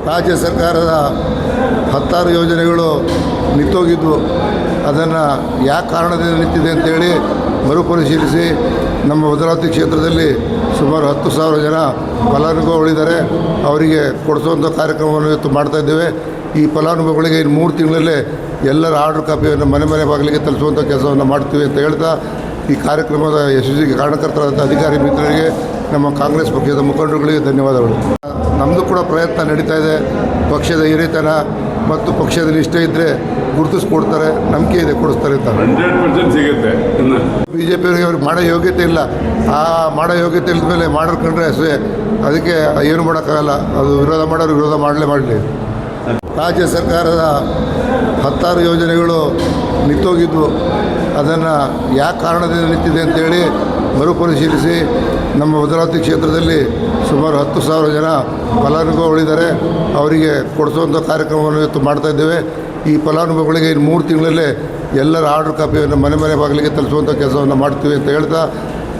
ರಾಜ್ಯ ಸರ್ಕಾರದ 10 ಯೋಜನೆಗಳು ನಿಂತೋಗಿದ್ವು. ಅದನ್ನು ಯಾವ ಕಾರಣದಿಂದ ನಿಂತಿದೆ ಅಂತೇಳಿ ಮರುಪರಿಶೀಲಿಸಿ ನಮ್ಮ ಭದ್ರಾವತಿ ಕ್ಷೇತ್ರದಲ್ಲಿ ಸುಮಾರು 10,000 ಜನ ಫಲಾನುಭವಿಗಳಿದ್ದಾರೆ. ಅವರಿಗೆ ಕೊಡಿಸುವಂಥ ಕಾರ್ಯಕ್ರಮವನ್ನು ಇವತ್ತು ಮಾಡ್ತಾಯಿದ್ದೇವೆ. ಈ ಫಲಾನುಭವಿಗಳಿಗೆ ಇನ್ನು 3 ತಿಂಗಳಲ್ಲೇ ಎಲ್ಲರ ಆರ್ಡರ್ ಕಾಪಿಯನ್ನು ಮನೆ ಬಾಗಿಲಿಗೆ ತಲುಪಿಸುವಂಥ ಕೆಲಸವನ್ನು ಮಾಡ್ತೀವಿ ಅಂತ ಹೇಳ್ತಾ ಈ ಕಾರ್ಯಕ್ರಮದ ಯಶಸ್ವಿಗೆ ಕಾರಣಕರ್ತರಾದಂಥ ಅಧಿಕಾರಿ ಮಿತ್ರರಿಗೆ, ನಮ್ಮ ಕಾಂಗ್ರೆಸ್ ಪಕ್ಷದ ಮುಖಂಡರುಗಳಿಗೆ ಧನ್ಯವಾದಗಳು. ನಮ್ಮದು ಕೂಡ ಪ್ರಯತ್ನ ನಡೀತಾ ಇದೆ. ಪಕ್ಷದ ಹಿರಿತನ ಮತ್ತು ಪಕ್ಷದ ನಿಷ್ಠೆ ಇದ್ದರೆ ಗುರುತಿಸ್ಕೊಡ್ತಾರೆ, ನಂಬಿಕೆ ಇದೆ, ಕೊಡಿಸ್ತಾರೆ ಅಂತ. 100% ಸಿಗುತ್ತೆ. BJಪಿಯವರಿಗೆ ಅವ್ರಿಗೆ ಮಾಡೋ ಯೋಗ್ಯತೆ ಇಲ್ಲ. ಆ ಮಾಡೋ ಯೋಗ್ಯತೆ ಇಲ್ಲದ ಮೇಲೆ ಮಾಡಿಕೊಂಡ್ರೆ ಅಷ್ಟೇ. ಅದಕ್ಕೆ ಏನು ಮಾಡೋಕ್ಕಾಗಲ್ಲ. ಅದು ವಿರೋಧ ಮಾಡೋರು ವಿರೋಧ ಮಾಡಲಿ. ರಾಜ್ಯ ಸರ್ಕಾರದ 10 ಯೋಜನೆಗಳು ನಿಂತೋಗಿದ್ವು. ಅದನ್ನು ಯಾವ ಕಾರಣದಿಂದ ನಿಂತಿದೆ ಅಂತೇಳಿ ಮರುಪರಿಶೀಲಿಸಿ ನಮ್ಮ ಭದ್ರಾವತಿ ಕ್ಷೇತ್ರದಲ್ಲಿ ಸುಮಾರು 10,000 ಜನ ಫಲಾನುಭವಿಗಳಿದ್ದಾರೆ. ಅವರಿಗೆ ಕೊಡಿಸುವಂಥ ಕಾರ್ಯಕ್ರಮವನ್ನು ಇವತ್ತು ಮಾಡ್ತಾಯಿದ್ದೇವೆ. ಈ ಫಲಾನುಭವಿಗಳಿಗೆ ಇನ್ನು 3 ತಿಂಗಳಲ್ಲೇ ಎಲ್ಲರ ಆರ್ಡರ್ ಕಾಪಿಯನ್ನು ಮನೆ ಬಾಗಿಲಿಗೆ ತಲುಪಿಸುವಂಥ ಕೆಲಸವನ್ನು ಮಾಡ್ತೀವಿ ಅಂತ ಹೇಳ್ತಾ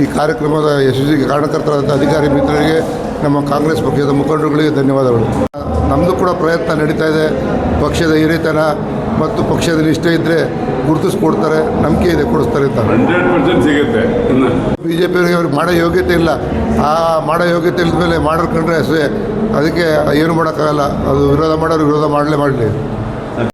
ಈ ಕಾರ್ಯಕ್ರಮದ ಯಶಸ್ವಿಗೆ ಕಾರಣಕರ್ತರಾದಂಥ ಅಧಿಕಾರಿ ಮಿತ್ರರಿಗೆ, ನಮ್ಮ ಕಾಂಗ್ರೆಸ್ ಪಕ್ಷದ ಮುಖಂಡರುಗಳಿಗೆ ಧನ್ಯವಾದಗಳು. ನಮ್ಮದು ಕೂಡ ಪ್ರಯತ್ನ ನಡೀತಾ ಇದೆ. ಪಕ್ಷದ ಹಿರಿತನ ಮತ್ತು ಪಕ್ಷದ ನಿಷ್ಠೆ ಇದ್ದರೆ ಗುರುತಿಸ್ಕೊಡ್ತಾರೆ, ನಂಬಿಕೆ ಇದೆ, ಕೊಡಿಸ್ತಾರೆ ಅಂತ. 100% ಸಿಗುತ್ತೆ. BJಪಿಯವರಿಗೆ ಅವ್ರಿಗೆ ಮಾಡೋ ಯೋಗ್ಯತೆ ಇಲ್ಲ. ಆ ಮಾಡೋ ಯೋಗ್ಯತೆ ಇಲ್ಲದ ಮೇಲೆ ಮಾಡಿಕೊಂಡ್ರೆ ಅಷ್ಟೇ. ಅದಕ್ಕೆ ಏನು ಮಾಡೋಕ್ಕಾಗಲ್ಲ. ಅದು ವಿರೋಧ ಮಾಡೋರು ವಿರೋಧ ಮಾಡಲಿ.